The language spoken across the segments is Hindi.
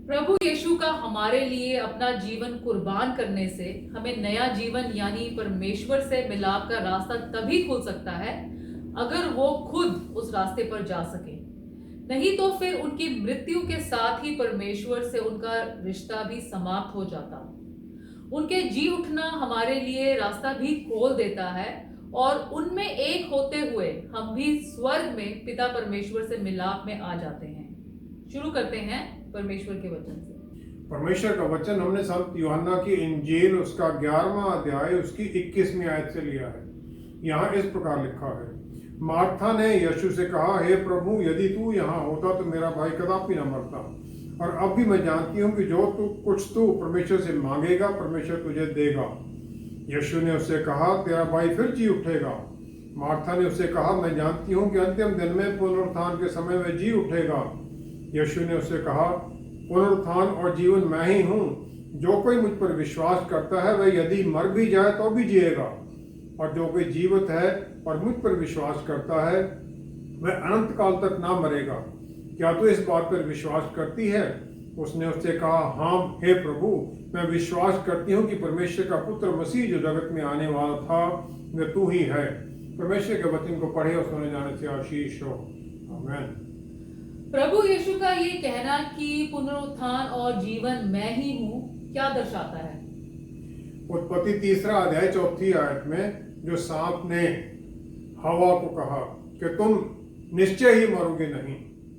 प्रभु यीशु का हमारे लिए अपना जीवन कुर्बान करने से हमें नया जीवन यानी परमेश्वर से मिलाप का रास्ता तभी खुल सकता है अगर वो खुद उस रास्ते पर जा सके। नहीं तो फिर उनकी मृत्यु के साथ ही परमेश्वर से उनका रिश्ता भी समाप्त हो जाता। उनके जी उठना हमारे लिए रास्ता भी खोल देता है और उनमें एक होते हुए हम भी स्वर्ग में पिता परमेश्वर से मिलाप में आ जाते हैं। शुरू करते हैं परमेश्वर के वचन से। परमेश्वर का वचन हमने संत यूहन्ना की इंजील उसका 11वां अध्याय उसकी 21वीं आयत से लिया है। यहाँ इस प्रकार लिखा है, मार्था ने यीशु से कहा, हे प्रभु, यदि तू यहाँ होता तो मेरा भाई कदापि न मरता। और अब भी मैं जानती हूँ कि जो तू परमेश्वर से मांगेगा परमेश्वर तुझे देगा। यीशु ने उससे कहा, तेरा भाई फिर जी उठेगा। मार्था ने उससे कहा, मैं जानती हूँ कि अंतिम दिन में पुनरुत्थान के समय में जी उठेगा। यीशु ने उससे कहा, पुनरुत्थान और जीवन मैं ही हूँ। जो कोई मुझ पर विश्वास करता है वह यदि मर भी जाए तो भी जिएगा, और जो कोई जीवित है और मुझ पर विश्वास करता है वह अनंत काल तक ना मरेगा। क्या तू इस बात पर विश्वास करती है? उसने उससे कहा, हाँ हे प्रभु, मैं विश्वास करती हूँ कि परमेश्वर का पुत्र मसीह जो जगत में आने वाला था वह तू ही है। परमेश्वर के वचन को पढ़े और सुने जाने से आशीष हो। आमीन। प्रभु यीशु का ये कहना कि पुनरुत्थान और जीवन मैं ही हूँ क्या दर्शाता है? उत्पत्ति 3 अध्याय 4 आयत में जो सांप ने हवा को कहा कि तुम निश्चय ही मरोगे नहीं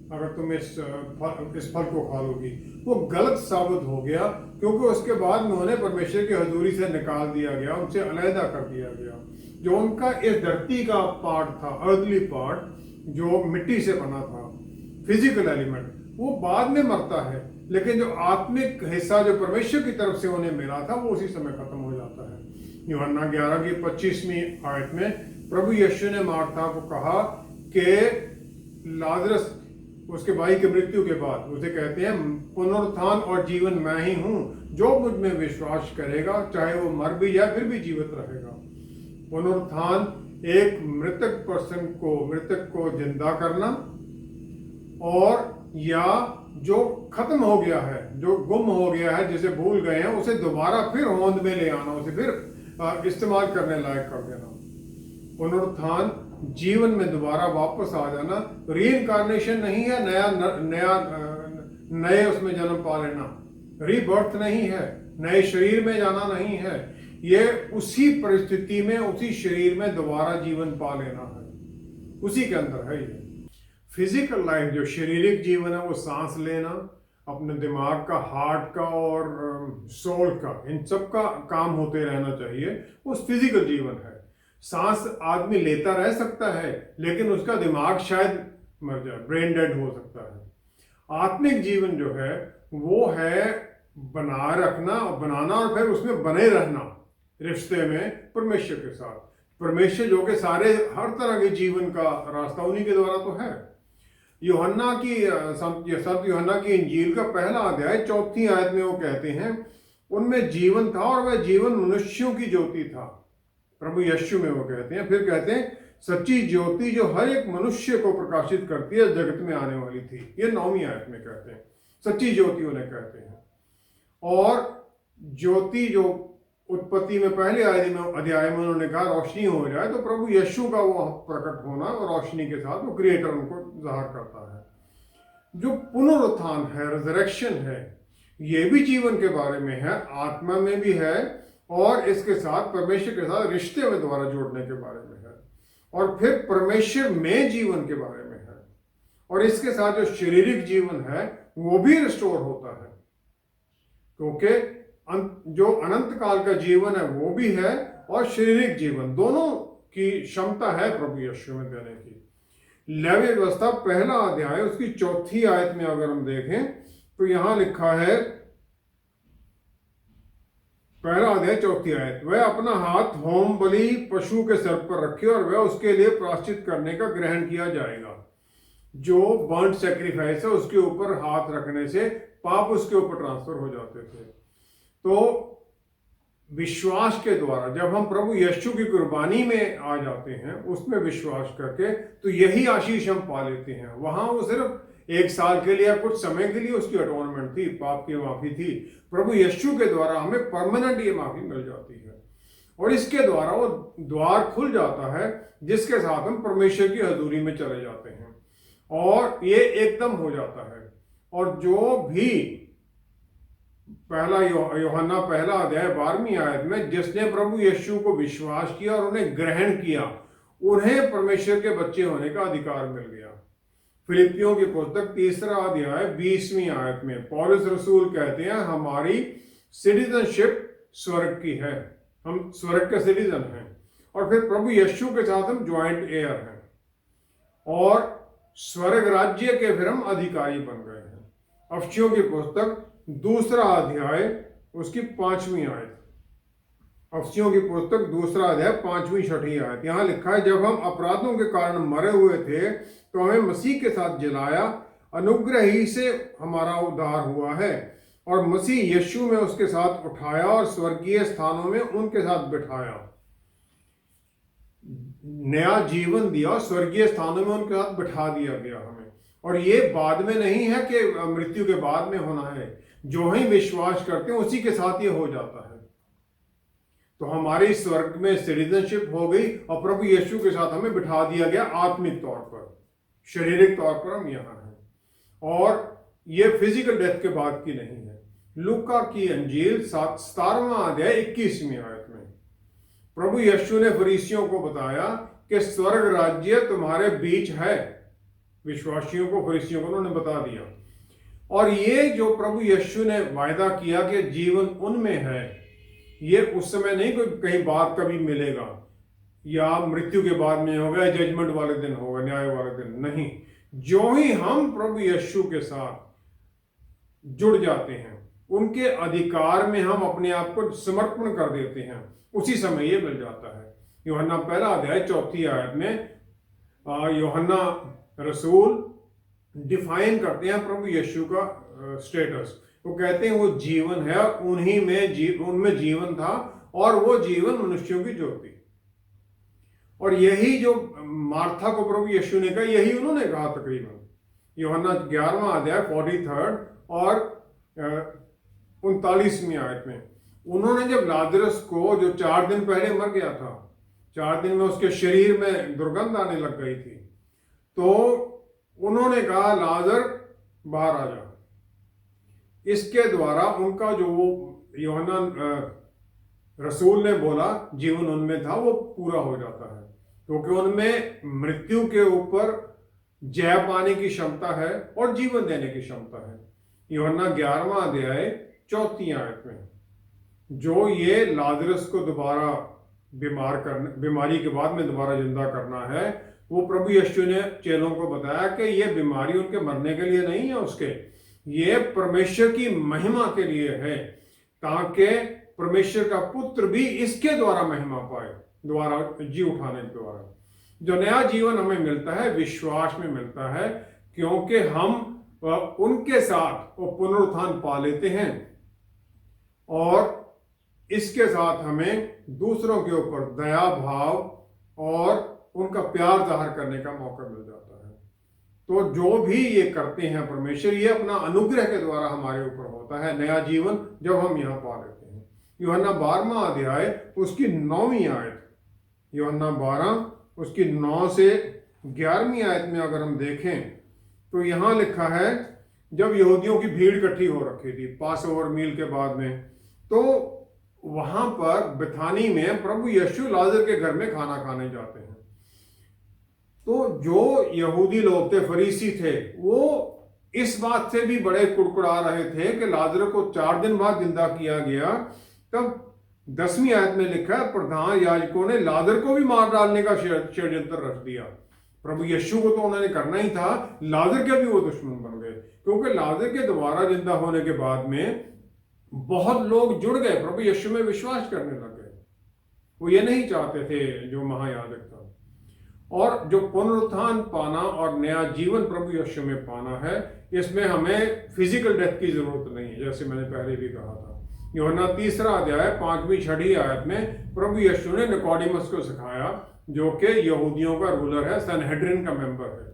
अगर तुम इस फल को खा लोगी, वो गलत साबित हो गया, क्योंकि उसके बाद में उन्हें परमेश्वर की हजूरी से निकाल दिया गया, उनसे अलहदा कर दिया गया। जो उनका इस धरती का पार्ट था, अर्थली पार्ट, जो मिट्टी से बना था, फिजिकल एलिमेंट, वो बाद में मरता है, लेकिन जो आत्मिक हिस्सा जो परमेश्वर की तरफ से उन्हें मिला था वो उसी समय खत्म हो जाता है। यूहन्ना 11 की 25वीं आयत में प्रभु यीशु ने मार्था को कहा कि लाजरस उसके भाई की मृत्यु के बाद उसे कहते हैं, पुनरुत्थान और जीवन मैं ही हूँ। जो मुझ में विश्वास करेगा चाहे वो मर भी जाए फिर भी जीवित रहेगा। पुनरुत्थान एक मृतक को जिंदा करना, और या जो खत्म हो गया है, जो गुम हो गया है, जिसे भूल गए हैं, उसे दोबारा फिर होंद में ले आना, उसे फिर इस्तेमाल करने लायक कर देना। पुनरुत्थान जीवन में दोबारा वापस आ जाना। रीइंकारनेशन नहीं है, नए उसमें जन्म पा लेना, रीबर्थ नहीं है, नए शरीर में जाना नहीं है, ये उसी परिस्थिति में उसी शरीर में दोबारा जीवन पा लेना है, उसी के अंदर है ये। फिजिकल लाइफ जो शारीरिक जीवन है वो सांस लेना, अपने दिमाग का, हार्ट का और सोल का, इन सब का काम होते रहना चाहिए, वो फिजिकल जीवन है। सांस आदमी लेता रह सकता है लेकिन उसका दिमाग शायद मर जाए, ब्रेन डेड हो सकता है। आत्मिक जीवन जो है वो है बनाए रखना और बनाना और फिर उसमें बने रहना रिश्ते में परमेश्वर के साथ। परमेश्वर जो कि सारे हर तरह के जीवन का रास्ता उन्हीं के द्वारा तो है। संत यूहन्ना की इंजील का 1 अध्याय 4 आयत में वो कहते हैं, उनमें जीवन था और वह जीवन मनुष्यों की ज्योति था। प्रभु यीशु में वो कहते हैं, फिर कहते हैं, सच्ची ज्योति जो हर एक मनुष्य को प्रकाशित करती है जगत में आने वाली थी। ये 9वीं आयत में कहते हैं, सच्ची ज्योति उन्हें कहते हैं। और ज्योति जो उत्पत्ति में 1 अध्याय में उन्होंने कहा रोशनी हो जाए, तो प्रभु यीशु का वो प्रकट होना और रोशनी के साथ वो क्रिएटर उनको जाहिर करता है। जो पुनरुत्थान है, रिजरेक्शन है, ये भी जीवन के बारे में है, आत्मा में भी है, और इसके साथ परमेश्वर के साथ रिश्ते में दोबारा जोड़ने के बारे में है, और फिर परमेश्वर में जीवन के बारे में है, और इसके साथ जो शारीरिक जीवन है वो भी रिस्टोर होता है, क्योंकि जो अनंत काल का जीवन है वो भी है और शारीरिक जीवन, दोनों की क्षमता है प्रभु यीशु में देने की। लेवी व्यवस्था 1 अध्याय उसकी 4 आयत में अगर हम देखें तो यहां लिखा है, 1 अध्याय 4 आयत, वह अपना हाथ होम बलि पशु के सर पर रखे और वह उसके लिए प्रायश्चित करने का ग्रहण किया जाएगा। जो बर्न्ट सैक्रिफाइस है उसके ऊपर हाथ रखने से पाप उसके ऊपर ट्रांसफर हो जाते थे। तो विश्वास के द्वारा जब हम प्रभु यीशु की कुर्बानी में आ जाते हैं, उसमें विश्वास करके, तो यही आशीष हम पा लेते हैं। वहां वो सिर्फ एक साल के लिए या कुछ समय के लिए उसकी अटोनमेंट थी, पाप की माफी थी। प्रभु यीशु के द्वारा हमें परमानेंट ये माफी मिल जाती है और इसके द्वारा वो द्वार खुल जाता है जिसके साथ हम परमेश्वर की हजूरी में चले जाते हैं और ये एकदम हो जाता है। और जो भी पहला यूहन्ना पहला अध्याय 12वीं आयत में जिसने प्रभु यीशु को विश्वास किया और उन्हें ग्रहण किया, उन्हें परमेश्वर के बच्चे होने का अधिकार मिल गया। फिलिपियों की पुस्तक 3 अध्याय 20वीं आयत में पौलुस रसूल कहते हैं हमारी सिटीजनशिप स्वर्ग की है, हम स्वर्ग के सिटीजन हैं और फिर प्रभु यीशु के साथ हम ज्वाइंट एयर हैं और स्वर्ग राज्य के फिर हम अधिकारी बन गए हैं। अफसियों की पुस्तक 2 अध्याय उसकी 5वीं आयत, अफसियों की पुस्तक 2 अध्याय 5वीं 6वीं आयत, यहाँ लिखा है जब हम अपराधों के कारण मरे हुए थे तो हमें मसीह के साथ जलाया, अनुग्रह ही से हमारा उद्धार हुआ है और मसीह यीशु में उसके साथ उठाया और स्वर्गीय स्थानों में उनके साथ बिठाया। नया जीवन दिया, स्वर्गीय स्थानों में उनके साथ बिठा दिया गया हमें। और ये बाद में नहीं है कि मृत्यु के बाद में होना है, जो ही विश्वास करते हैं उसी के साथ ये हो जाता है। तो हमारी स्वर्ग में सिटीजनशिप हो गई और प्रभु यीशु के साथ हमें बिठा दिया गया आत्मिक तौर पर, शारीरिक तौर पर हम यहाँ हैं और ये फिजिकल डेथ के बाद की नहीं है। लूका की अंजील 17वां अध्याय 21वीं आयत में प्रभु यीशु ने फरीसियों को बताया कि स्वर्ग राज्य तुम्हारे बीच है। विश्वासियों को, फरीसियों को उन्होंने बता दिया। और ये जो प्रभु यीशु ने वायदा किया कि जीवन उनमें है, ये उस समय नहीं कोई कहीं बाद कभी मिलेगा या मृत्यु के बाद में होगा या जजमेंट वाले दिन होगा, न्याय वाले दिन नहीं। जो ही हम प्रभु यीशु के साथ जुड़ जाते हैं, उनके अधिकार में हम अपने आप को समर्पण कर देते हैं, उसी समय ये मिल जाता है। यूहन्ना पहला अध्याय 4वीं आयत में यूहन्ना रसूल डिफाइन करते हैं प्रभु यीशु का स्टेटस। वो कहते हैं वो जीवन है, उन्हीं में उनमें जीवन था और वो जीवन मनुष्यों की ज्योति। और यही जो मार्था को प्रभु यीशु ने कहा, यही उन्होंने कहा तकरीबन यूहन्ना 11वां अध्याय 43 और 39वीं आयत में। उन्होंने जब लाजरस को, जो 4 दिन पहले मर गया था, 4 दिन में उसके शरीर में दुर्गंध आने लग गई थी, तो उन्होंने कहा लाजर बाहर आ जा। इसके द्वारा उनका जो वो यूहन्ना रसूल ने बोला जीवन उनमें था, वो पूरा हो जाता है, क्योंकि उनमें मृत्यु के ऊपर जय पाने की क्षमता है और जीवन देने की क्षमता है। यूहन्ना 11वां अध्याय 4वीं आयत में जो ये लाजरस को दोबारा बीमारी के बाद में दोबारा जिंदा करना है, वो प्रभु यीशु ने चेलों को बताया कि ये बीमारी उनके मरने के लिए नहीं है, उसके ये परमेश्वर की महिमा के लिए है, ताकि परमेश्वर का पुत्र भी इसके द्वारा महिमा पाए, द्वारा जी उठाने के द्वारा। जो नया जीवन हमें मिलता है विश्वास में मिलता है, क्योंकि हम उनके साथ वो पुनरुत्थान पा लेते हैं और इसके साथ हमें दूसरों के ऊपर दया भाव और उनका प्यार जाहिर करने का मौका मिल जाता है। तो जो भी ये करते हैं परमेश्वर, ये अपना अनुग्रह के द्वारा हमारे ऊपर होता है नया जीवन जब हम यहाँ पा लेते हैं। यूहन्ना 12वां अध्याय उसकी 9वीं आयत, यूहन्ना 12 उसकी 9 से 11वीं आयत में अगर हम देखें तो यहाँ लिखा है जब यहूदियों की भीड़ इकट्ठी हो रखी थी पास ओवर मील के बाद में, तो वहां पर बिथानी में प्रभु यीशु लाजर के घर में खाना खाने जाते हैं। तो जो यहूदी लोग थे, फरीसी थे, वो इस बात से भी बड़े कुड़कुड़ा रहे थे कि लाजर को 4 दिन बाद जिंदा किया गया। तब 10वीं आयत में लिखा है प्रधान याजकों ने लाजर को भी मार डालने का षड्यंत्र रच दिया। प्रभु यीशु को तो उन्होंने करना ही था, लाजर के भी वो दुश्मन बन गए, क्योंकि लाजर के दोबारा जिंदा होने के बाद में बहुत लोग जुड़ गए, प्रभु यीशु में विश्वास करने लग गए। वो ये नहीं चाहते थे जो महायाजक था। और जो पुनरुत्थान पाना और नया जीवन प्रभु यीशु में पाना है, इसमें हमें फिजिकल डेथ की जरूरत नहीं है, जैसे मैंने पहले भी कहा था। यूहन्ना 3 अध्याय 5वीं 6वीं आयत में प्रभु यीशु ने निकोडिमस को सिखाया, जो कि यहूदियों का रूलर है, सनहेड्रिन का मेंबर है।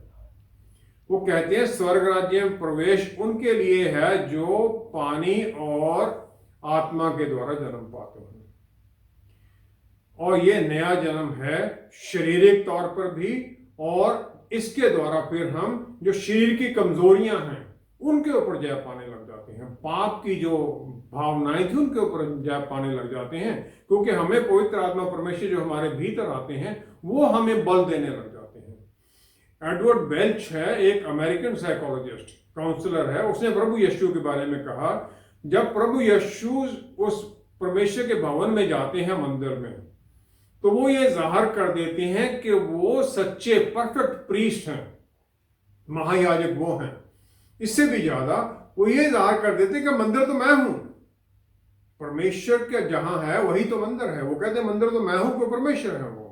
वो कहते हैं स्वर्ग राज्य में प्रवेश उनके लिए है जो पानी और आत्मा के द्वारा जन्म पाते हैं। और ये नया जन्म है शारीरिक तौर पर भी, और इसके द्वारा फिर हम जो शरीर की कमजोरियां हैं उनके ऊपर जय पाने लग जाते हैं। पाप की जो भावनाएं थी उनके ऊपर जय पाने लग जाते हैं, क्योंकि हमें पवित्र आत्मा परमेश्वर जो हमारे भीतर आते हैं वो हमें बल देने लग जाते हैं। एडवर्ड बेल्च है, एक अमेरिकन साइकोलॉजिस्ट, काउंसलर है। उसने प्रभु यीशु के बारे में कहा, जब प्रभु यीशु उस परमेश्वर के भवन में जाते हैं, मंदिर में, तो वो ये जाहिर कर देते हैं कि वो सच्चे परफेक्ट प्रीस्ट हैं, महायाजक वो हैं। इससे भी ज्यादा वो ये जाहिर कर देते हैं कि मंदिर तो मैं हूं, परमेश्वर के जहां है वही तो मंदिर है। वो कहते हैं मंदिर तो मैं हूं, कोई परमेश्वर है वो।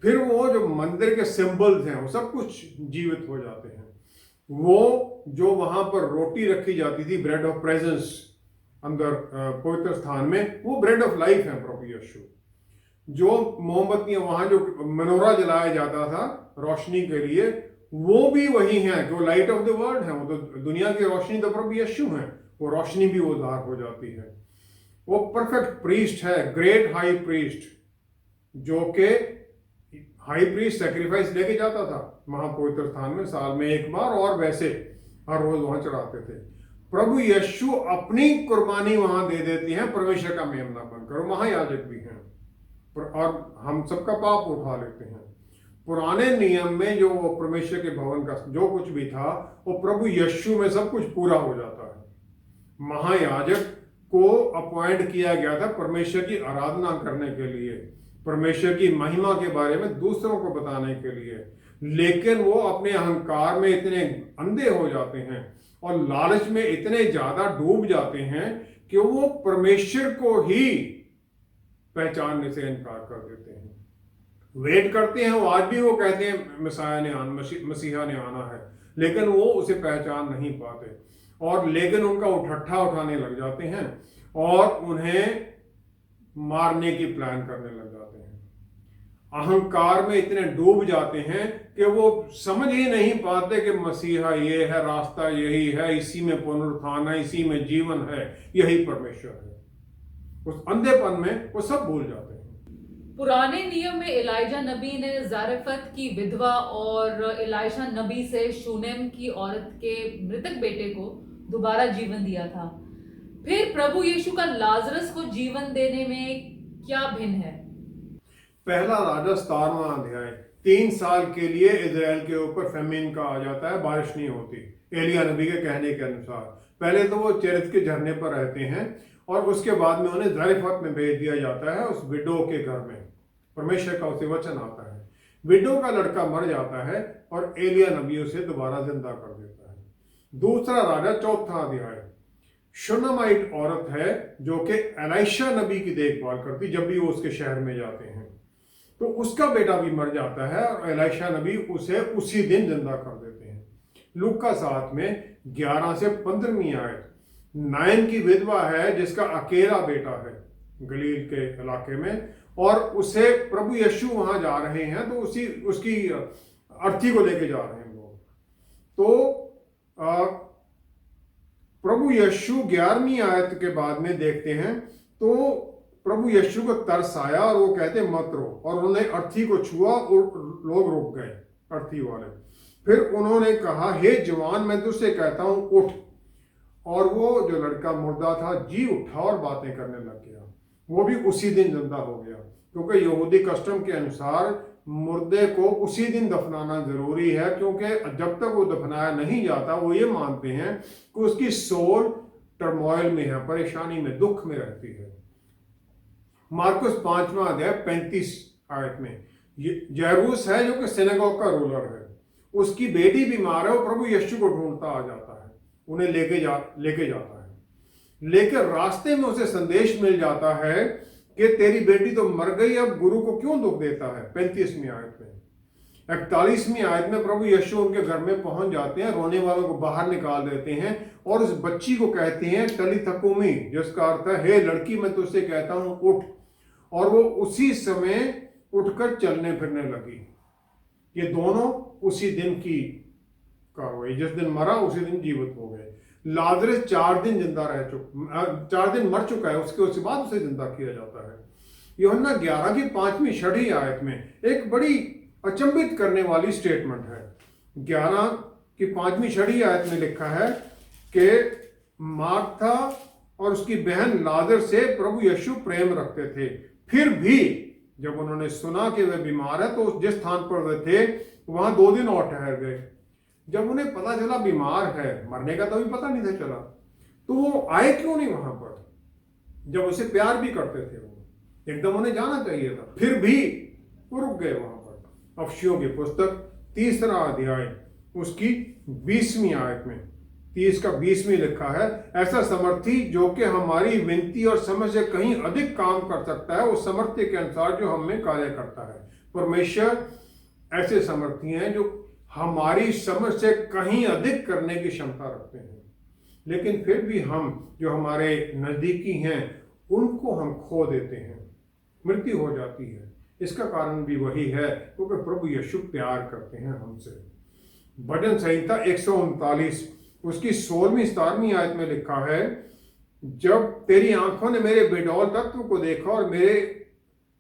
फिर वो जो मंदिर के सिंबल्स हैं वो सब कुछ जीवित हो जाते हैं। वो जो वहां पर रोटी रखी जाती थी, ब्रेड ऑफ प्रेजेंस, अंदर पवित्र स्थान में, वो ब्रेड ऑफ लाइफ है प्रभु यीशु। जो मोमबत्तियां वहां जो मनोरा जलाया जाता था रोशनी के लिए, वो भी वही है, जो लाइट ऑफ द वर्ल्ड है। वो तो दुनिया की रोशनी तो प्रभु यीशु है, वो रोशनी भी वो जाहिर हो जाती है। वो परफेक्ट प्रीस्ट है, ग्रेट हाई प्रीस्ट, जो के हाई प्रीस्ट सैक्रिफाइस लेके जाता था महापवित्र स्थान में साल में एक बार, और वैसे हर रोज वहां चढ़ाते थे। प्रभु यीशु अपनी कुर्बानी वहां दे देती हैं, परमेश्वर का मेमना बनकर। महायाजक भी हैं और हम सबका पाप उठा लेते हैं। पुराने नियम में जो परमेश्वर के भवन का जो कुछ भी था, वो प्रभु यीशु में सब कुछ पूरा हो जाता है। महायाजक को अपॉइंट किया गया था परमेश्वर की आराधना करने के लिए, परमेश्वर की महिमा के बारे में दूसरों को बताने के लिए। लेकिन वो अपने अहंकार में इतने अंधे हो जाते हैं और लालच में इतने ज्यादा डूब जाते हैं कि वो परमेश्वर को ही पहचानने से इनकार कर देते हैं। वेट करते हैं, वो आज भी वो कहते हैं मसीहा ने आना है, लेकिन वो उसे पहचान नहीं पाते, और लेकिन उनका उठट्ठा उठाने लग जाते हैं और उन्हें मारने की प्लान करने लग जाते हैं। अहंकार में इतने डूब जाते हैं कि वो समझ ही नहीं पाते कि मसीहा ये है, रास्ता यही है, इसी में पुनरुत्थान है, इसी में जीवन है, यही परमेश्वर है। उस अंधेपन में वो सब भूल जाते हैं। पुराने नियम में एलाइजा नबी ने जारेफत की विधवा और एलाइशा नबी से शूनेम की औरत के मृतक बेटे को दोबारा जीवन दिया था। फिर प्रभु यीशु का लाजरस को जीवन देने में क्या भिन्न है? पहला राजा 17वां अध्याय, 3 साल के लिए इजराइल के ऊपर फेमिन का आ जाता है, बारिश नहीं होती एलिया नबी के कहने के अनुसार। पहले तो वो चेरित के झरने पर रहते हैं और उसके बाद में उन्हें जारेफत में भेज दिया जाता है, उस विडो के घर में। परमेश्वर का उसे वचन आता है, विडो का लड़का मर जाता है और एलिया नबी उसे दोबारा जिंदा कर देता है। दूसरा राजा 4वां अध्याय, शुनामाइट औरत है जो कि एलाइशा नबी की देखभाल करती जब भी वो उसके शहर में जाते हैं, तो उसका बेटा भी मर जाता है और एलाइशा नबी उसे उसी दिन जिंदा कर देते हैं। लूका 7 में 11 से 15वीं आयत, नाइन की विधवा है जिसका अकेला बेटा है गलील के इलाके में, और उसे प्रभु यीशु वहां जा रहे हैं तो उसकी अर्थी को लेके जा रहे हैं लोग। तो प्रभु यीशु 11वीं आयत के बाद में देखते हैं तो प्रभु यीशु को तरस आया और वो कहते मत रो, और उन्होंने अर्थी को छुआ और लोग रुक गए अर्थी वाले। फिर उन्होंने कहा, हे जवान, मैं तुझसे कहता हूं उठ। और वो जो लड़का मुर्दा था जी उठा और बातें करने लग गया। वो भी उसी दिन जिंदा हो गया, क्योंकि यहूदी कस्टम के अनुसार मुर्दे को उसी दिन दफनाना जरूरी है, क्योंकि जब तक वो दफनाया नहीं जाता वो ये मानते हैं कि उसकी सोल टर्मोइल में है, परेशानी में, दुख में रहती है। मार्कुस 5वां अध्याय 35 आयत में जैरूस है जो कि सिनेगोग का रूलर है, उसकी बेटी बीमार है, वो प्रभु यीशु को ढूंढता आ जाता है, उन्हें लेके जाता है। लेकिन रास्ते में उसे संदेश मिल जाता है कि तेरी बेटी तो मर गई, अब गुरु को क्यों दुख देता है। 35वीं आयत में 41वीं आयत में प्रभु यीशु उनके घर में पहुंच जाते हैं, रोने वालों को बाहर निकाल देते हैं और उस बच्ची को कहते हैं तलीतकुमी, जिसका अर्थ है हे लड़की मैं तुझसे कहता हूं उठ। और वो उसी समय उठकर चलने फिरने लगी। ये दोनों उसी दिन की कार्रवाई। जिस दिन मरा उसी दिन जीवित हो गए। लाजरस 4 दिन जिंदा रह चुका, 4 दिन मर चुका है, उसके बाद उसे जिंदा किया जाता है। यूहन्ना 11 की 5वीं 6वीं आयत में एक बड़ी अचंभित करने वाली स्टेटमेंट है। 11 की 5वीं 6वीं आयत में लिखा है कि मार्था और उसकी बहन लाजर से प्रभु यीशु प्रेम रखते थे, फिर भी जब उन्होंने सुना कि वे बीमार है तो जिस स्थान पर वे थे वहां 2 दिन और ठहर गए। जब उन्हें पता चला बीमार है, मरने का तो भी पता नहीं था चला, तो वो आए क्यों नहीं वहां पर, जब उसे प्यार भी करते थे। वो एकदम उन्हें जाना चाहिए था, फिर भी वो रुक गए वहां पर। अफसियों की पुस्तक 3रा अध्याय उसकी 20वीं आयत में 30 का 20वीं लिखा है, ऐसा समर्थी जो कि हमारी विनती और समझ से कहीं अधिक काम कर सकता है, उस समर्थी के अनुसार जो हम में कार्य करता है। परमेश्वर ऐसे समर्थी हैं जो हमारी समझ से कहीं अधिक करने की क्षमता रखते हैं, लेकिन फिर भी हम जो हमारे नजदीकी हैं उनको हम खो देते हैं, मृत्यु हो जाती है। इसका कारण भी वही है क्योंकि प्रभु यीशु प्यार करते हैं हमसे। भजन संहिता 139 उसकी 16वीं 17वीं आयत में लिखा है, जब तेरी आंखों ने मेरे बेडौल तत्व को देखा और मेरे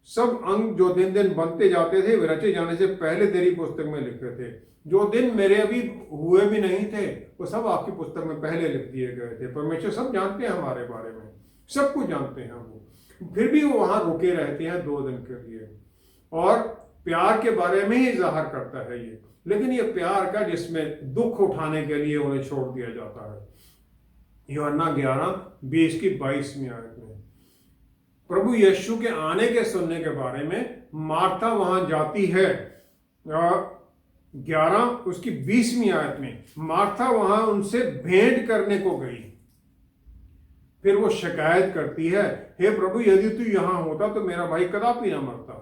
सब अंग जो दिन दिन बनते जाते थे वे रचे जाने से पहले तेरी पुस्तक में लिखे थे। जो दिन मेरे अभी हुए भी नहीं थे वो सब आपकी पुस्तक में पहले लिख दिए गए थे। परमेश्वर सब जानते हैं हमारे बारे में, सब कुछ जानते हैं वो, फिर भी वो वहां रुके रहते हैं 2 दिन के लिए, और प्यार के बारे में ही जाहिर करता है ये। लेकिन ये प्यार का जिसमें दुख उठाने के लिए उन्हें छोड़ दिया जाता है। यूहन्ना 11:20 की 22वीं आयत में प्रभु यीशु के आने के सुनने के बारे में मार्था वहां जाती है। 11 उसकी 20वीं आयत में मार्था वहां उनसे भेंट करने को गई। फिर वो शिकायत करती है, हे प्रभु यदि तू यहां होता तो मेरा भाई कदापि ना मरता,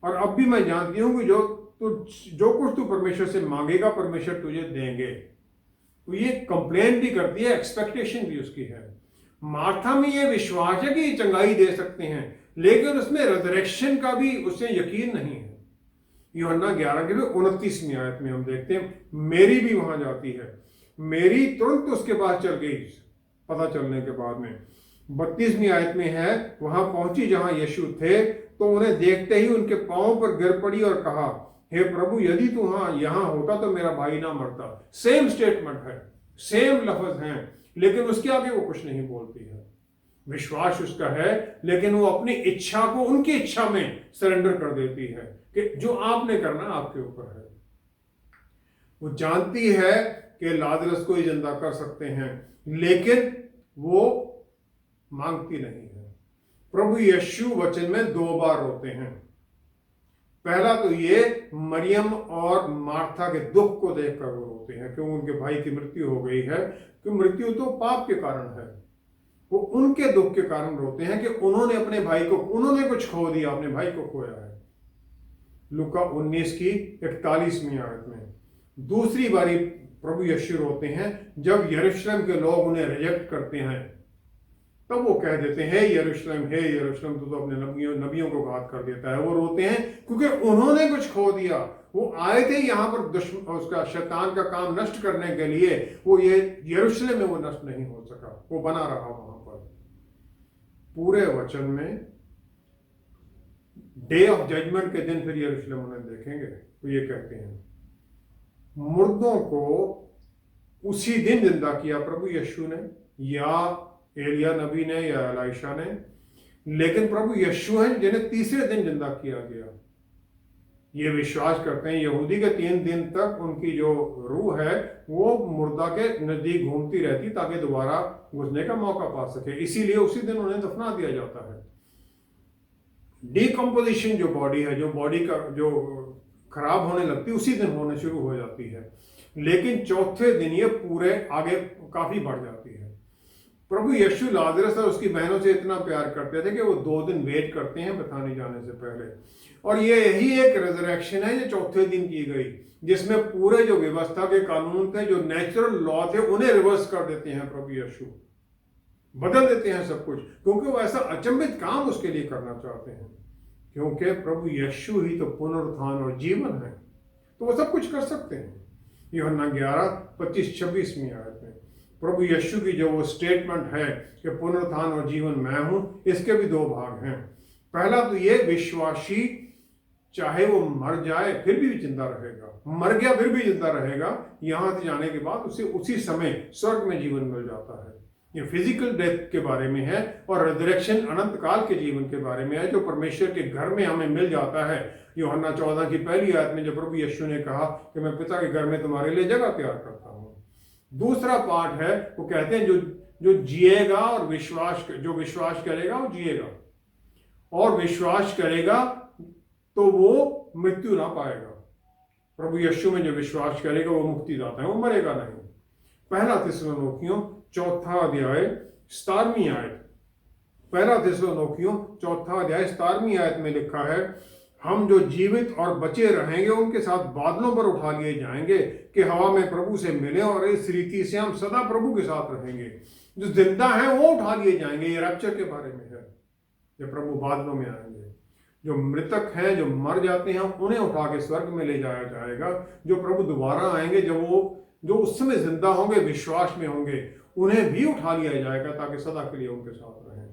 और अब भी मैं जानती हूं कि जो कुछ तू परमेश्वर से मांगेगा परमेश्वर तुझे देंगे। तो ये कंप्लेन भी करती है, एक्सपेक्टेशन भी उसकी है। मार्था में ये विश्वास है कि चंगाई दे सकते हैं, लेकिन उसमें रिजरेक्शन का भी उसे यकीन नहीं है। यूहन्ना 11 की 29वीं आयत में हम देखते हैं, मेरी भी वहां जाती है। मेरी तुरंत उसके पास चल गई पता चलने के बाद में। 32वीं आयत में है, वहां पहुंची जहां यीशु थे तो उन्हें देखते ही उनके पांव पर गिर पड़ी और कहा, हे प्रभु यदि तू यहां होता तो मेरा भाई ना मरता। सेम स्टेटमेंट है, सेम लफ्ज हैं, लेकिन उसके आगे वो कुछ नहीं बोलती है। विश्वास उसका है, लेकिन वो अपनी इच्छा को उनकी इच्छा में सरेंडर कर देती है कि जो आपने करना आपके ऊपर है। वो जानती है कि लाजरस को ही जिंदा कर सकते हैं, लेकिन वो मांगती नहीं है। प्रभु यीशु वचन में 2 बार रोते हैं। पहला तो ये मरियम और मार्था के दुख को देखकर वो रोते हैं क्योंकि उनके भाई की मृत्यु हो गई है, क्योंकि मृत्यु तो पाप के कारण है। वो उनके दुख के कारण रोते हैं कि उन्होंने अपने भाई को, उन्होंने कुछ खो दिया, अपने भाई को खोया है। लूका 19 की 41वीं आयत में दूसरी बारी प्रभु यीशु रोते हैं जब यरूशलेम के लोग उन्हें रिजेक्ट करते हैं। तब वो कह देते हैं, हे यरूशलेम तू तो अपने नबियों को घात कर देता है। वो रोते हैं क्योंकि उन्होंने कुछ खो दिया। वो आए थे यहाँ पर उसका शैतान का काम नष्ट करने के लिए, वो ये यरूशलेम में वो नष्ट नहीं हो सका, वो बना रहा वहां पर। पूरे वचन में डे ऑफ जजमेंट के दिन फिर यरूशलेम उन्हें देखेंगे तो ये कहते हैं, मुर्दों को उसी दिन जिंदा किया प्रभु यीशु ने, या एलिया नबी ने, या एलाइशा ने, लेकिन प्रभु यीशु हैं जिन्हें तीसरे दिन जिंदा किया गया। ये विश्वास करते हैं यहूदी के 3 दिन तक उनकी जो रूह है वो मुर्दा के नजदीक घूमती रहती ताकि दोबारा घुसने का मौका पा सके, इसीलिए उसी दिन उन्हें दफना दिया जाता है। डिकम्पोजिशन जो बॉडी है, जो बॉडी का जो खराब होने लगती है उसी दिन होने शुरू हो जाती है, लेकिन चौथे दिन ये पूरे आगे काफी बढ़ जाती है। प्रभु यीशु लाजरस और उसकी बहनों से इतना प्यार करते थे कि वो 2 दिन वेट करते हैं बताने जाने से पहले, और ये यही एक रिजरेक्शन है जो चौथे दिन की गई, जिसमें पूरे जो व्यवस्था के कानून थे, जो नेचुरल लॉ थे, उन्हें रिवर्स कर देते हैं प्रभु यीशु, बदल देते हैं सब कुछ, क्योंकि वो ऐसा अचंभित काम उसके लिए करना चाहते हैं। क्योंकि प्रभु यीशु ही तो पुनरुत्थान और जीवन है, तो वो सब कुछ कर सकते हैं। यूहन्ना 11:25-26वीं आयत में प्रभु यीशु की जो वो स्टेटमेंट है कि पुनरुत्थान और जीवन मैं हूं, इसके भी दो भाग हैं। पहला तो ये, विश्वासी चाहे वो मर जाए फिर भी जिंदा रहेगा, मर गया फिर भी जिंदा रहेगा, यहां से जाने के बाद उसे उसी समय स्वर्ग में जीवन मिल जाता है। ये फिजिकल डेथ के बारे में है, और रिजरेक्शन अनंत काल के जीवन के बारे में है, जो परमेश्वर के घर में हमें मिल जाता है। यूहन्ना 14 की पहली आयत में जब प्रभु यीशु ने कहा कि मैं पिता के घर में तुम्हारे लिए जगह तैयार करता हूं। दूसरा पार्ट है, वो कहते हैं जो जिएगा और जो विश्वास करेगा वो जिएगा, और विश्वास करेगा तो वो मृत्यु ना पाएगा। प्रभु यीशु में जो विश्वास करेगा वो मुक्तिदाता है, वो मरेगा नहीं। पहला थिस्सलुनीकियों 4 अध्याय 17वीं आयत, पहला थिस्सलुनीकियों 4 अध्याय 17वीं आयत में लिखा है, हम जो जीवित और बचे रहेंगे उनके साथ बादलों पर उठा लिए जाएंगे कि हवा में प्रभु से मिले, और इस रीति से हम सदा प्रभु के साथ रहेंगे। जो जिंदा हैं वो उठा लिए जाएंगे, ये रैप्चर के बारे में है, जब प्रभु बादलों में आएंगे। जो मृतक हैं, जो मर जाते हैं, उन्हें उठा के स्वर्ग में ले जाया जाएगा। जो प्रभु दोबारा आएंगे, जब वो जो उस समय जिंदा होंगे, विश्वास में होंगे, उन्हें भी उठा लिया जाएगा ताकि सदा के लिए उनके साथ रहें।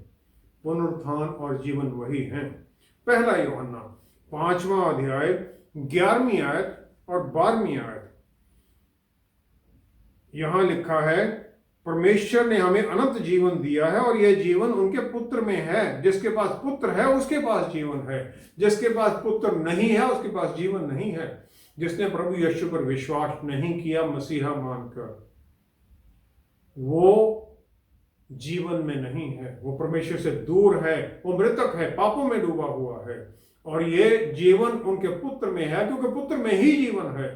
पुनरुत्थान और जीवन वही हैं। पहला यूहन्ना 5वां अध्याय 11वीं आयत और 12वीं आयत, यहां लिखा है, परमेश्वर ने हमें अनंत जीवन दिया है और यह जीवन उनके पुत्र में है। जिसके पास पुत्र है उसके पास जीवन है, जिसके पास पुत्र नहीं है उसके पास जीवन नहीं है। जिसने प्रभु यीशु पर विश्वास नहीं किया मसीहा मानकर, वो जीवन में नहीं है, वो परमेश्वर से दूर है, वो मृतक है, पापों में डूबा हुआ है। और ये जीवन उनके पुत्र में है, क्योंकि पुत्र में ही जीवन है।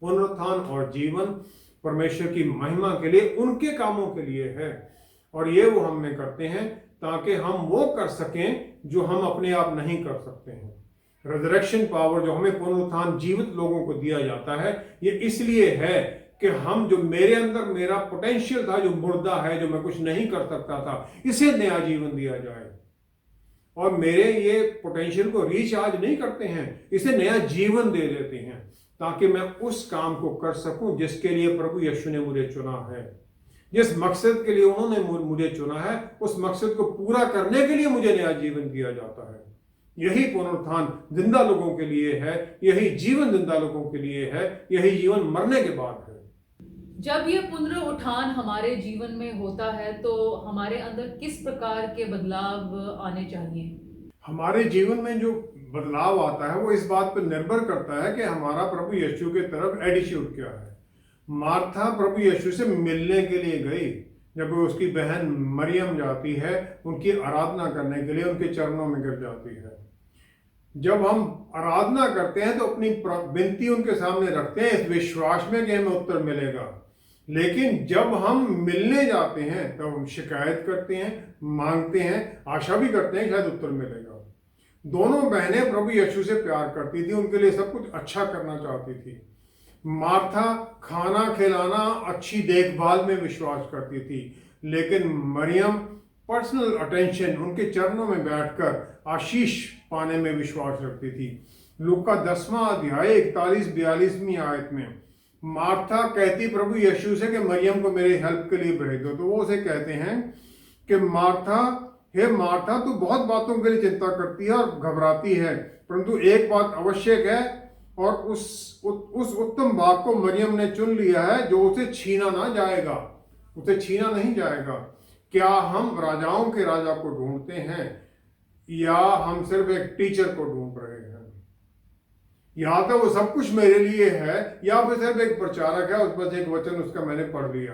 पुनरुत्थान और जीवन परमेश्वर की महिमा के लिए, उनके कामों के लिए है, और ये वो हम में करते हैं ताकि हम वो कर सकें जो हम अपने आप नहीं कर सकते हैं। रिजरेक्शन पावर जो हमें पुनरुत्थान जीवित लोगों को दिया जाता है, ये इसलिए है कि हम, जो मेरे अंदर मेरा पोटेंशियल था, जो मुर्दा है, जो मैं कुछ नहीं कर सकता था, इसे नया जीवन दिया जाए। और मेरे ये पोटेंशियल को रीच आज नहीं करते हैं, इसे नया जीवन दे देते हैं ताकि मैं उस काम को कर सकूं जिसके लिए प्रभु यीशु ने मुझे चुना है। जिस मकसद के लिए उन्होंने मुझे चुना है, उस मकसद को पूरा करने के लिए मुझे नया जीवन दिया जाता है। यही पुनरुत्थान जिंदा लोगों के लिए है, यही जीवन जिंदा लोगों के लिए है, यही जीवन मरने के बाद है। जब ये पुनरुत्थान हमारे जीवन में होता है तो हमारे अंदर किस प्रकार के बदलाव आने चाहिए? हमारे जीवन में जो बदलाव आता है वो इस बात पर निर्भर करता है कि हमारा प्रभु यीशु की तरफ एटीट्यूड क्या है। मार्था प्रभु यीशु से मिलने के लिए गई, जब उसकी बहन मरियम जाती है उनकी आराधना करने के लिए, उनके चरणों में गिर जाती है। जब हम आराधना करते हैं तो अपनी विनती उनके सामने रखते हैं इस विश्वास में कि हमें उत्तर मिलेगा। लेकिन जब हम मिलने जाते हैं तब हम शिकायत करते हैं, मांगते हैं, आशा भी करते हैं शायद उत्तर मिलेगा। दोनों बहनें प्रभु यीशु से प्यार करती थी, उनके लिए सब कुछ अच्छा करना चाहती थी। मार्था खाना खिलाना, अच्छी देखभाल में विश्वास करती थी, लेकिन मरियम पर्सनल अटेंशन, उनके चरणों में बैठकर आशीष पाने में विश्वास रखती थी। लूका 10वां अध्याय 41-42वीं आयत में मार्था कहती प्रभु यीशु से कि मरियम को मेरे हेल्प के लिए भेज दो, तो वो उसे कहते हैं कि हे मार्था, तू बहुत बातों के लिए चिंता करती है और घबराती है, परंतु एक बात आवश्यक है, और उस उत्तम भाग को मरियम ने चुन लिया है जो उसे छीना ना जाएगा, उसे छीना नहीं जाएगा। क्या हम राजाओं के राजा को ढूंढते हैं या हम सिर्फ एक टीचर को ढूंढ रहे हैं? या तो वो सब कुछ मेरे लिए है या फिर सिर्फ एक प्रचारक है, उस पर एक वचन उसका मैंने पढ़ लिया।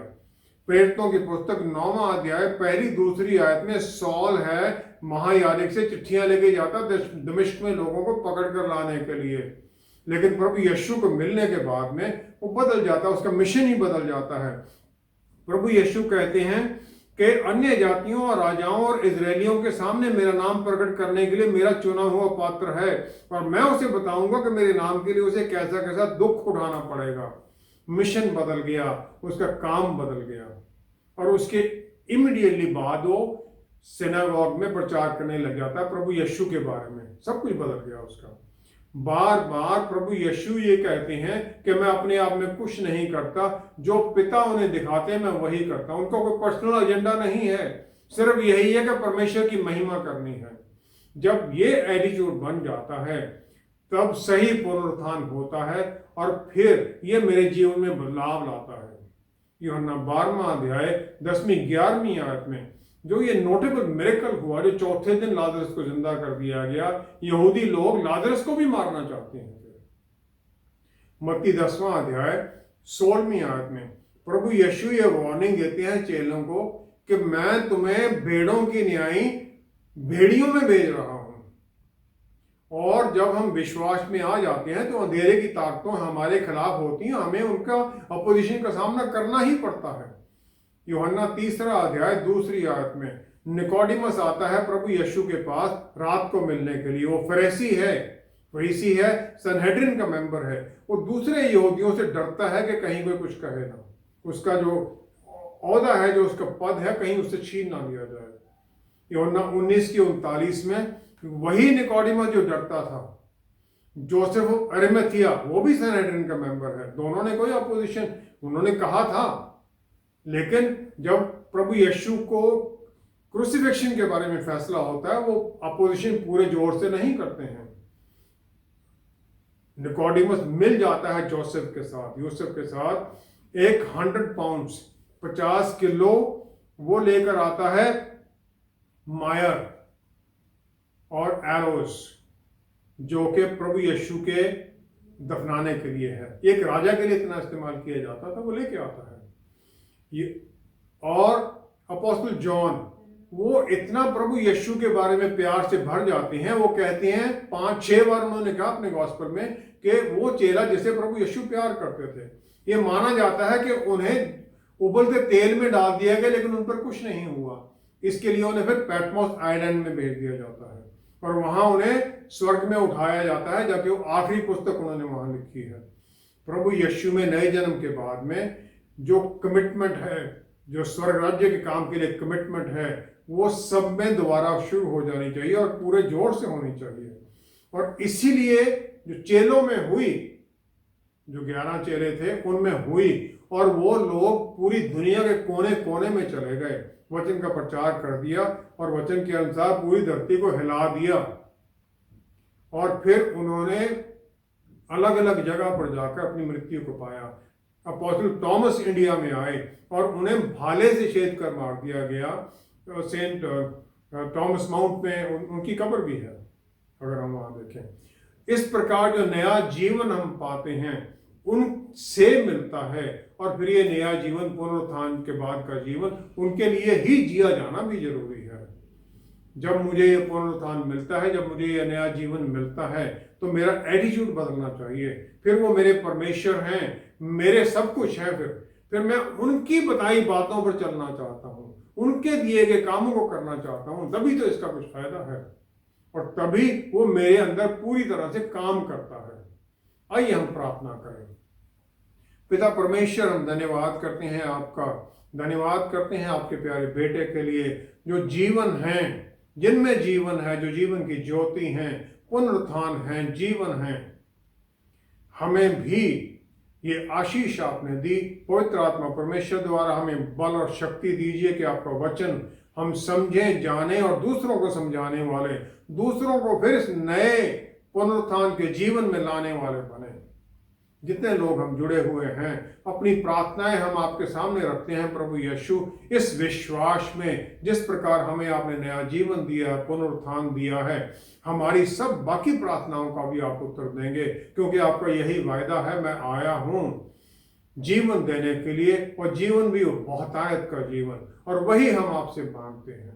प्रेरितों की पुस्तक 9वां अध्याय 1-2 आयत में सौल है महायाजक से चिट्ठियां लेके जाता दमिश्क में लोगों को पकड़ कर लाने के लिए, लेकिन प्रभु यीशु को मिलने के बाद में वो बदल जाता है, उसका मिशन ही बदल जाता है। प्रभु यीशु कहते हैं कि अन्य जातियों और राजाओं और इजरायलियों के सामने मेरा नाम प्रकट करने के लिए मेरा चुना हुआ पात्र है, और मैं उसे बताऊंगा कि मेरे नाम के लिए उसे कैसा कैसा दुख उठाना पड़ेगा। मिशन बदल गया, उसका काम बदल गया, और उसके इमीडिएटली बाद वो सिनागॉग में प्रचार करने लग जाता है प्रभु यीशु के बारे में। सब कुछ बदल गया उसका। बार बार प्रभु यीशु ये कहते हैं कि मैं अपने आप में कुछ नहीं करता, जो पिता उन्हें दिखाते हैं मैं वही करता हूं। उनका कोई पर्सनल एजेंडा नहीं है, सिर्फ यही है कि परमेश्वर की महिमा करनी है। जब ये एटीट्यूड बन जाता है तब सही पुनरुत्थान होता है और फिर ये मेरे जीवन में बदलाव लाता है। यूहन्ना 12वां अध्याय 10वीं-11वीं आयत में जो ये नोटेबल मिरेकल हुआ, जो चौथे दिन लाजरस को जिंदा कर दिया गया, यहूदी लोग लाजरस को भी मारना चाहते हैं। मत्ती 10वां अध्याय 16वीं आयत में प्रभु यीशु ये वार्निंग देते हैं चेलों को कि मैं तुम्हें भेड़ों की न्याय भेड़ियों में भेज रहा हूं। और जब हम विश्वास में आ जाते हैं तो अंधेरे की ताकतों हमारे खिलाफ होती हैं, हमें उनका अपोजिशन का सामना करना ही पड़ता है। यूहन्ना 3 अध्याय 2 आयत में निकोडिमस आता है प्रभु यीशु के पास रात को मिलने के लिए। वो फरीसी है, सनहेड्रिन का मेंबर है। वो दूसरे यहूदियों से डरता है कि कहीं कोई कुछ कहे ना, उसका जो ओहदा है, जो उसका पद है, कहीं उससे छीन ना लिया जाए। यूहन्ना 19:39 में वही निकोडिमस जो डरता था, जोसेफ अरिमथिया, वो भी सनहेड्रिन का मेंबर है। दोनों ने कोई अपोजिशन, उन्होंने कहा था, लेकिन जब प्रभु यीशु को क्रूसिफिक्शन के बारे में फैसला होता है, वो अपोजिशन पूरे जोर से नहीं करते हैं। निकोडिमस मिल जाता है यूसुफ के साथ 100 पाउंड्स 50 किलो वो लेकर आता है मायर और एरोस, जो कि प्रभु यीशु के दफनाने के लिए है। एक राजा के लिए इतना इस्तेमाल किया जाता था, वो लेके आता है ये। और अपोस्टल जॉन वो इतना प्रभु यीशु के बारे में प्यार से भर जाते हैं, वो कहते हैं 5-6 बार उन्होंने कहा अपने गॉस्पेल में कि वो चेला जिसे प्रभु यीशु प्यार करते थे। ये माना जाता है कि उन्हें उबलते तेल में डाल दिया गया लेकिन उन पर कुछ नहीं हुआ। इसके लिए उन्हें फिर पैटमोस आइलैंड में भेज दिया जाता है और वहां उन्हें स्वर्ग में उठाया जाता है, जबकि वो आखिरी पुस्तक उन्होंने वहां लिखी है। प्रभु यीशु में नए जन्म के बाद में जो कमिटमेंट है, जो स्वर्ग राज्य के काम के लिए कमिटमेंट है, वो सब में दोबारा शुरू हो जानी चाहिए और पूरे जोर से होनी चाहिए। और इसीलिए जो चेलों में हुई, जो 11 चेले थे उनमें हुई, और वो लोग पूरी दुनिया के कोने कोने में चले गए, वचन का प्रचार कर दिया और वचन के अनुसार पूरी धरती को हिला दिया। और फिर उन्होंने अलग अलग जगह पर जाकर अपनी मृत्यु को पाया। अपोस्टल थॉमस इंडिया में आए और उन्हें भाले से छेद कर मार दिया गया। सेंट थॉमस माउंट में उनकी कब्र भी है, अगर हम वहां देखें। इस प्रकार जो नया जीवन हम पाते हैं उनसे मिलता है, और फिर ये नया जीवन पुनरुत्थान के बाद का जीवन उनके लिए ही जिया जाना भी जरूरी है। जब मुझे ये पुनरुत्थान मिलता है, जब मुझे ये नया जीवन मिलता है, तो मेरा एटीट्यूड बदलना चाहिए। फिर वो मेरे परमेश्वर हैं, मेरे सब कुछ है। फिर मैं उनकी बताई बातों पर चलना चाहता हूँ, उनके दिए गए कामों को करना चाहता हूँ, तभी तो इसका कुछ फायदा है और तभी वो मेरे अंदर पूरी तरह से काम करता है। आइए हम प्रार्थना करें। पिता परमेश्वर, हम धन्यवाद करते हैं आपका, धन्यवाद करते हैं आपके प्यारे बेटे के लिए, जो जीवन हैं, जिनमें जीवन है, जो जीवन की ज्योति हैं, पुनरुत्थान हैं, जीवन हैं। हमें भी ये आशीष आपने दी। पवित्र आत्मा परमेश्वर द्वारा हमें बल और शक्ति दीजिए कि आपका वचन हम समझें, जानें और दूसरों को समझाने वाले, दूसरों को फिर इस नए पुनरुत्थान के जीवन में लाने वाले बने। जितने लोग हम जुड़े हुए हैं, अपनी प्रार्थनाएं हम आपके सामने रखते हैं प्रभु यीशु, इस विश्वास में जिस प्रकार हमें आपने नया जीवन दिया, पुनरुत्थान दिया है, हमारी सब बाकी प्रार्थनाओं का भी आप उत्तर देंगे, क्योंकि आपका यही वायदा है, मैं आया हूं जीवन देने के लिए, और जीवन भी बहुतायत का जीवन, और वही हम आपसे मांगते हैं।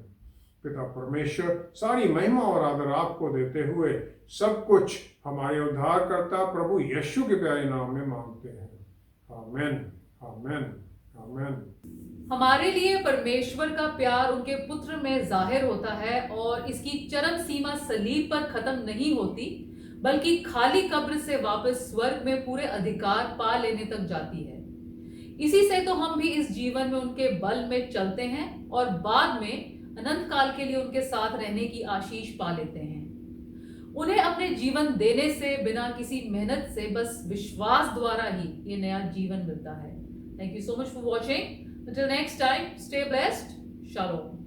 पिता परमेश्वर, सारी महिमा और आदर आपको देते हुए सब कुछ हमारे उद्धारकर्ता प्रभु यीशु के प्यारे नाम में मांगते हैं। आमेन, आमेन, आमेन। हमारे लिए परमेश्वर का प्यार उनके पुत्र में जाहिर होता है, और इसकी चरम सीमा सलीब पर खत्म नहीं होती, बल्कि खाली कब्र से वापस स्वर्ग में पूरे अधिकार पा लेने तक जाती है। इसी से तो हम भी इस जीवन में उनके बल में चलते हैं और बाद में अनंत काल के लिए उनके साथ रहने की आशीष पा लेते हैं। उन्हें अपने जीवन देने से, बिना किसी मेहनत से, बस विश्वास द्वारा ही ये नया जीवन मिलता है। Thank you so much for watching. Until next time, stay blessed. Shalom.